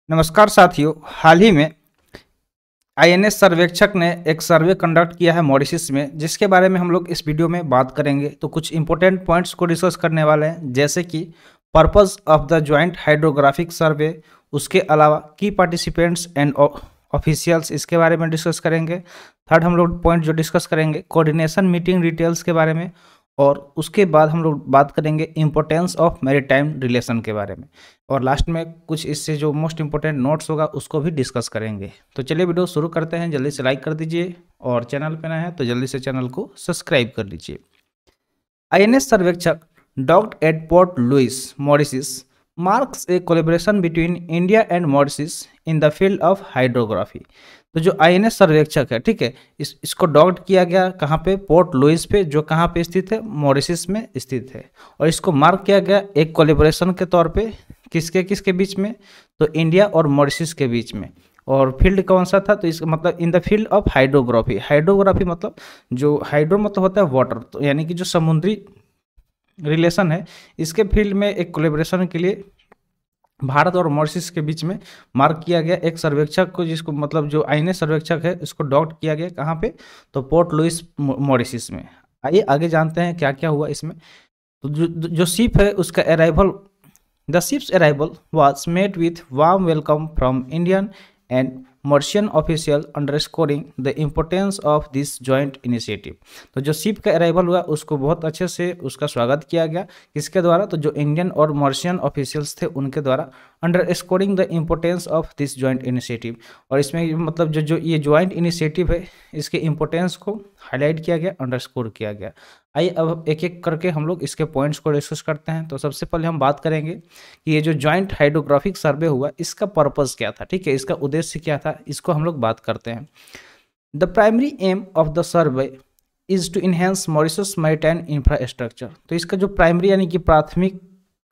नमस्कार साथियों। हाल ही में आईएनएस सर्वेक्षक ने एक सर्वे कंडक्ट किया है मॉरिशस में, जिसके बारे में हम लोग इस वीडियो में बात करेंगे। तो कुछ इंपॉर्टेंट पॉइंट्स को डिस्कस करने वाले हैं, जैसे कि purpose of the joint hydrographic survey, उसके अलावा की पार्टिसिपेंट्स एंड ऑफिशियल्स, इसके बारे में डिस्कस करेंगे। थर्ड हम लोग पॉइंट जो डिस्कस करेंगे कोऑर्डिनेशन मीटिंग डिटेल्स के बारे में, और उसके बाद हम लोग बात करेंगे इम्पोर्टेंस ऑफ मैरीटाइम रिलेशन के बारे में, और लास्ट में कुछ इससे जो मोस्ट इंपॉर्टेंट नोट्स होगा उसको भी डिस्कस करेंगे। तो चलिए वीडियो शुरू करते हैं। जल्दी से लाइक कर दीजिए, और चैनल पे नया है तो जल्दी से चैनल को सब्सक्राइब कर लीजिए। INS Sarvekshak docked at port Louis Mauritius marks a collaboration between India and Mauritius in the field of hydrography. तो जो आईएनएस सर्वेक्षक है, ठीक है, इसको डॉक्ड किया गया कहाँ पे? पोर्ट लुइस पे, जो कहाँ पे स्थित है? मॉरिशस में स्थित है। और इसको मार्क किया गया एक कोलेबोरेशन के तौर पे, किसके किसके बीच में? तो इंडिया और मॉरिशस के बीच में। और फील्ड कौन सा था? तो इसका मतलब इन the field of hydrography. Hydrography मतलब जो हाइड्रो मतलब होता है वाटर, तो यानी कि जो समुद्री रिलेशन है, इसके फील्ड में एक कोलेबोरेशन के लिए भारत और मॉरिशस के बीच में मार्क किया गया एक सर्वेक्षक को, जिसको मतलब जो आईएनएस सर्वेक्षक है इसको डॉक्ड किया गया कहाँ पे? तो पोर्ट लुइस मॉरिशस में। आइए आगे जानते हैं क्या क्या हुआ इसमें। तो जो शिप है उसका arrival, the ship's arrival was met with warm welcome from Indian and Mauritian official underscoring the importance of this joint initiative. तो जो शिप का अराइवल हुआ उसको बहुत अच्छे से उसका स्वागत किया गया, किसके द्वारा? तो जो इंडियन और मर्शियन ऑफिशियल्स थे उनके द्वारा, underscoring the importance of this joint initiative. और इसमें मतलब जो ये जॉइंट इनिशिएटिव है, इसके इम्पोर्टेंस को हाईलाइट किया गया, अंडरस्कोर किया गया। आइए अब एक एक करके हम लोग इसके पॉइंट्स को डिस्कस करते हैं। तो सबसे पहले हम बात करेंगे कि ये जो जॉइंट हाइड्रोग्राफिक सर्वे हुआ इसका पर्पस क्या था, ठीक है, इसका उद्देश्य क्या था, इसको हम लोग बात करते हैं। The primary aim of the survey is to enhance Mauritius maritime infrastructure. तो इसका जो प्राइमरी यानी कि प्राथमिक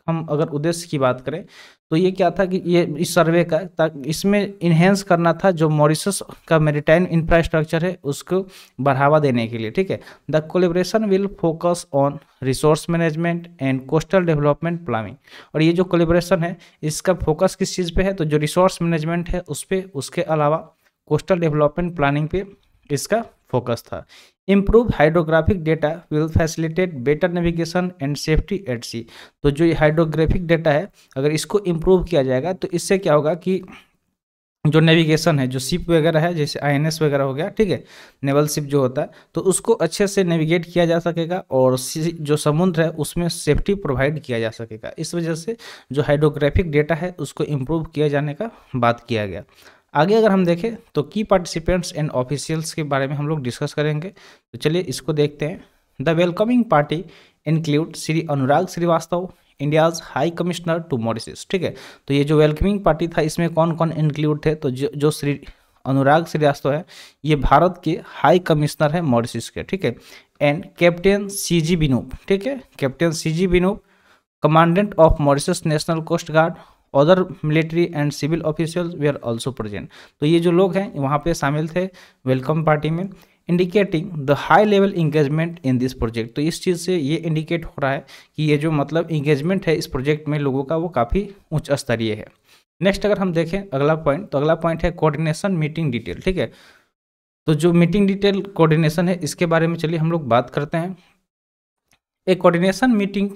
हम अगर उद्देश्य की बात करें तो ये क्या था कि ये इस सर्वे का इसमें इन्हेंस करना था जो मॉरिशस का मैरीटाइम इंफ्रास्ट्रक्चर है उसको बढ़ावा देने के लिए, ठीक है। The collaboration will focus on resource management and coastal development planning. और ये जो कोलेब्रेशन है इसका फोकस किस चीज़ पे है? तो जो रिसोर्स मैनेजमेंट है उस पर, उसके अलावा कोस्टल डेवलपमेंट प्लानिंग पे इसका फोकस था। Improve hydrographic data will facilitate better navigation and safety at sea. तो जो ये हाइड्रोग्राफिक डेटा है अगर इसको इम्प्रूव किया जाएगा तो इससे क्या होगा कि जो नेविगेशन है, जो शिप वगैरह है जैसे आईएनएस वगैरह हो गया, ठीक है, नेवल शिप जो होता है, तो उसको अच्छे से नेविगेट किया जा सकेगा और जो समुद्र है उसमें सेफ्टी प्रोवाइड किया जा सकेगा। इस वजह से जो हाइड्रोग्राफिक डेटा है उसको इम्प्रूव किया जाने का बात किया गया। आगे अगर हम देखें तो की पार्टिसिपेंट्स एंड ऑफिशियल्स के बारे में हम लोग डिस्कस करेंगे। तो चलिए इसको देखते हैं। The welcoming party include Shri Anurag Srivastava, India's high commissioner to Mauritius, ठीक है। तो ये जो वेलकमिंग पार्टी था इसमें कौन कौन इंक्लूड थे? तो जो श्री अनुराग श्रीवास्तव है ये भारत के हाई कमिश्नर है मॉरिशस के, ठीक है। एंड कैप्टन सीजी बिनोब, ठीक है, captain CG Binob, commandant of Mauritius national coast guard, other military and civil officials they are also present. तो ये जो लोग हैं वहाँ पे शामिल थे वेलकम पार्टी में, indicating the high level engagement in this project. तो इस चीज़ से ये इंडिकेट हो रहा है कि ये जो मतलब इंगेजमेंट है इस प्रोजेक्ट में लोगों का वो काफ़ी उच्च स्तरीय है। नेक्स्ट अगर हम देखें अगला पॉइंट, तो अगला पॉइंट है कोऑर्डिनेशन मीटिंग डिटेल, ठीक है। तो जो मीटिंग डिटेल कोऑर्डिनेशन है इसके बारे में चलिए हम लोग बात करते हैं। A coordination meeting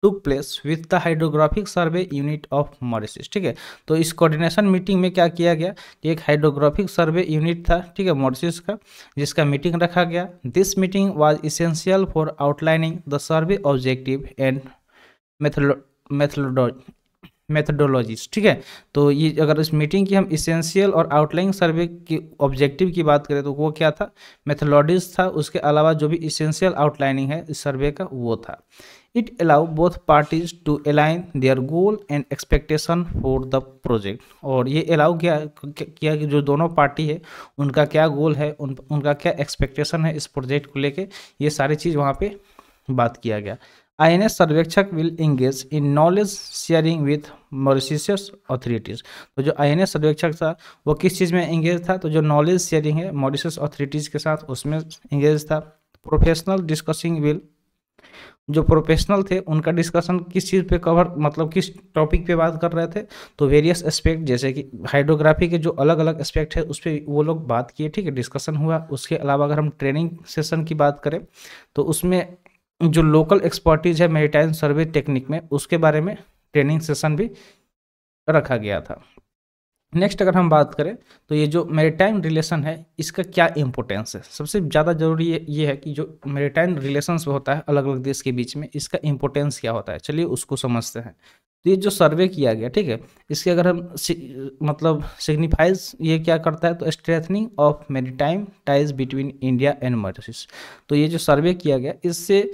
took place with the hydrographic survey unit of Mauritius, ठीक है। तो इस कोऑर्डिनेशन मीटिंग में क्या किया गया कि एक हाइड्रोग्राफिक सर्वे यूनिट था, ठीक है, मॉरिशस का, जिसका मीटिंग रखा गया। This meeting was essential for outlining the survey objective and methodologies, ठीक है। तो ये अगर इस मीटिंग की हम इसेंशियल और आउटलाइन सर्वे की ऑब्जेक्टिव की बात करें तो वो क्या था? मेथडोलॉजीज था। उसके अलावा जो भी इसेंशियल आउटलाइनिंग है इस सर्वे का वो था। It allow both parties to align their goal and expectation for the project. और ये अलाउ किया कि जो दोनों पार्टी है उनका क्या गोल है, उनका क्या एक्सपेक्टेशन है इस प्रोजेक्ट को लेके, ये सारी चीज़ वहाँ पे बात किया गया। INS Sarvekshak will engage in knowledge sharing with Mauritius authorities. तो जो आईएनएस सर्वेक्षक था वो किस चीज़ में इंगेज था? तो जो नॉलेज शेयरिंग है मॉरिशस अथॉरिटीज़ के साथ उसमें इंगेज था। प्रोफेशनल डिस्कसिंग विल जो प्रोफेशनल थे उनका डिस्कशन किस चीज़ पे कवर, मतलब किस टॉपिक पे बात कर रहे थे, तो वेरियस एस्पेक्ट जैसे कि हाइड्रोग्राफी के जो अलग अलग एस्पेक्ट है उस पर वो लोग बात किए, ठीक है, डिस्कशन हुआ। उसके अलावा अगर हम ट्रेनिंग सेशन की बात करें तो उसमें जो लोकल एक्सपर्टीज है मैरीटाइम सर्वे टेक्निक में, उसके बारे में ट्रेनिंग सेशन भी रखा गया था। नेक्स्ट अगर हम बात करें तो ये जो मैरीटाइम रिलेशन है इसका क्या इंपॉर्टेंस है, सबसे ज़्यादा जरूरी ये है कि जो मैरीटाइम रिलेशंस होता है अलग अलग देश के बीच में, इसका इंपॉर्टेंस क्या होता है, चलिए उसको समझते हैं। तो ये जो सर्वे किया गया, ठीक है, इसके अगर हम मतलब सिग्निफाइज ये क्या करता है, तो strengthening of maritime ties between India and Mauritius. तो ये जो सर्वे किया गया इससे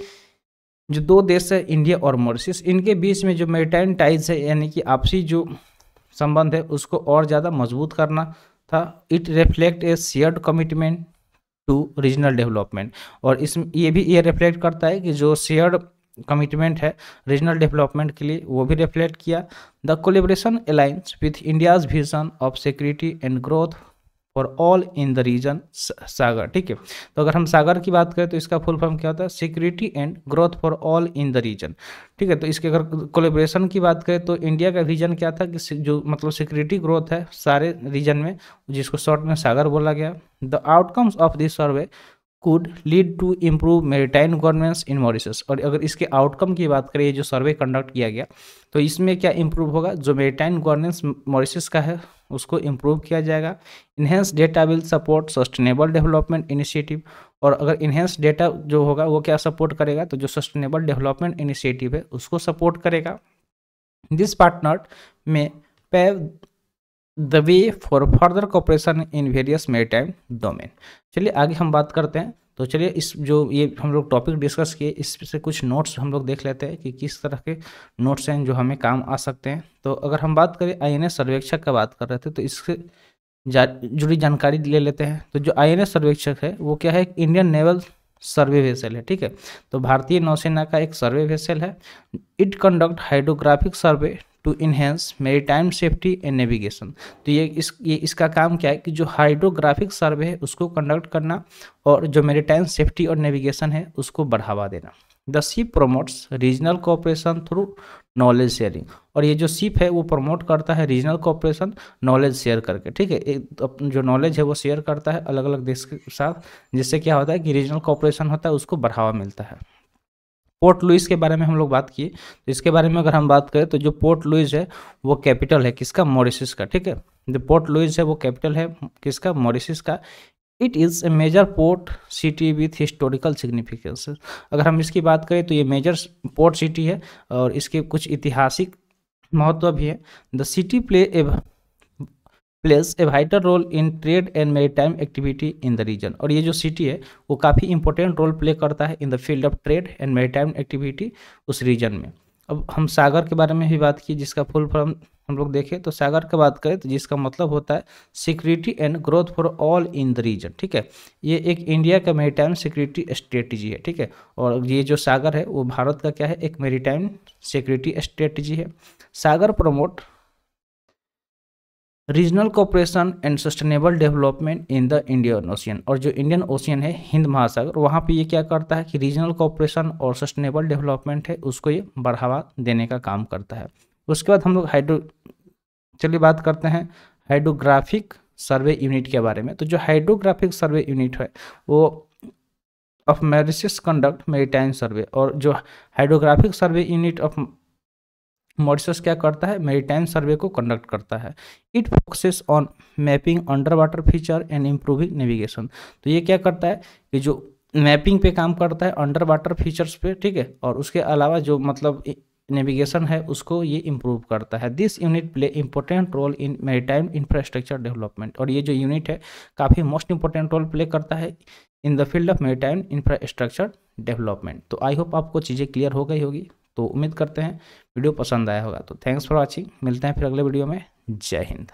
जो दो देश है इंडिया और मॉरिशस, इनके बीच में जो मैरीटाइम टाइज है यानी कि आपसी जो संबंध है उसको और ज़्यादा मजबूत करना था। It reflect a shared commitment to regional development, और इस ये रिफ्लेक्ट करता है कि जो शेयर्ड कमिटमेंट है रीजनल डेवलपमेंट के लिए वो भी रिफ्लेक्ट किया। The collaboration aligns with India's vision of security and growth for all in the region Sagar, ठीक है। तो अगर हम सागर की बात करें तो इसका फुल फॉर्म क्या होता है, security and growth for all in the region, ठीक है। तो इसके अगर कोलेब्रेशन की बात करें तो इंडिया का विजन क्या था कि जो मतलब सिक्योरिटी ग्रोथ है सारे रीजन में, जिसको शॉर्ट में सागर बोला गया। The outcomes of this survey could lead to improve maritime governance in Mauritius। और अगर इसके आउटकम की बात करें, जो सर्वे कंडक्ट किया गया तो इसमें क्या इंप्रूव होगा, जो मेरीटाइम गवर्नेंस मॉरिशस का है उसको इम्प्रूव किया जाएगा। Enhance data will support sustainable development initiative, और अगर इन्हेंस डेटा जो होगा वो क्या सपोर्ट करेगा, तो जो सस्टेनेबल डेवलपमेंट इनिशिएटिव है उसको सपोर्ट करेगा। This partner may pave the way for further cooperation in various maritime domain. चलिए आगे हम बात करते हैं। तो चलिए इस जो ये हम लोग टॉपिक डिस्कस किए इससे कुछ नोट्स हम लोग देख लेते हैं कि किस तरह के नोट्स हैं जो हमें काम आ सकते हैं। तो अगर हम बात करें आईएनएस सर्वेक्षक का बात कर रहे थे तो इससे जुड़ी जानकारी ले लेते हैं। तो जो आईएनएस सर्वेक्षक है वो क्या है, एक इंडियन नेवल सर्वे वेसल है, ठीक है। तो भारतीय नौसेना का एक सर्वे वेसल है। It conduct hydrographic survey to enhance maritime safety and navigation. तो ये इसका काम क्या है कि जो हाइड्रोग्राफिक सर्वे है उसको कंडक्ट करना और जो मेरीटाइम सेफ्टी और नेविगेशन है उसको बढ़ावा देना। The ship promotes regional cooperation through knowledge sharing, और ये जो शिप है वो प्रमोट करता है रीजनल कोऑपरेशन नॉलेज शेयर करके, ठीक है। जो नॉलेज है वो शेयर करता है अलग अलग देश के साथ, जिससे क्या होता है कि रीजनल कोऑपरेशन होता है उसको बढ़ावा मिलता है। पोर्ट लुइस के बारे में हम लोग बात किए, तो इसके बारे में अगर हम बात करें तो जो पोर्ट लुइस है वो कैपिटल है किसका, मॉरिशस का, ठीक है। जो पोर्ट लुइस है वो कैपिटल है किसका, मॉरिशस का। It is a major port city with historical significance. अगर हम इसकी बात करें तो ये मेजर पोर्ट सिटी है और इसके कुछ ऐतिहासिक महत्व भी है। The city place a vital role in trade and maritime activity in the region, और ये जो सिटी है वो काफ़ी इंपॉर्टेंट रोल प्ले करता है इन the field of trade and maritime activity उस रीजन में। अब हम सागर के बारे में भी बात की, जिसका फुल फॉर्म हम लोग देखें तो सागर की बात करें तो जिसका मतलब होता है security and growth for all in the region, ठीक है। ये एक इंडिया का मैरीटाइम सिक्योरिटी स्ट्रेटजी है, ठीक है। और ये जो सागर है वो भारत का क्या है, एक मैरीटाइम सिक्योरिटी स्ट्रेटजी है। Sagar promote regional cooperation and sustainable development in the Indian ocean, और जो इंडियन ओशियन है हिंद महासागर, वहाँ पे ये क्या करता है कि रीजनल कोऑपरेशन और सस्टेनेबल डेवलपमेंट है उसको ये बढ़ावा देने का काम करता है। उसके बाद हम लोग चलिए बात करते हैं हाइड्रोग्राफिक सर्वे यूनिट के बारे में। तो जो हाइड्रोग्राफिक सर्वे यूनिट है वो ऑफ मॉरिशस कंडक्ट मैरीटाइम सर्वे, और जो hydrographic survey unit of Mauritius क्या करता है, मैरीटाइम सर्वे को कंडक्ट करता है। It focuses on mapping under water feature and improving navigation. तो ये क्या करता है कि जो मैपिंग पे काम करता है अंडर वाटर फीचर्स पे, ठीक है, और उसके अलावा जो मतलब नेविगेशन है उसको ये इम्प्रूव करता है। This unit play important role in maritime infrastructure development, और ये जो यूनिट है काफ़ी मोस्ट इंपॉर्टेंट रोल प्ले करता है इन the field of maritime infrastructure development. तो आई होप आपको चीज़ें क्लियर हो गई होगी, तो उम्मीद करते हैं वीडियो पसंद आया होगा। तो थैंक्स फॉर वॉचिंग, मिलते हैं फिर अगले वीडियो में। जय हिंद।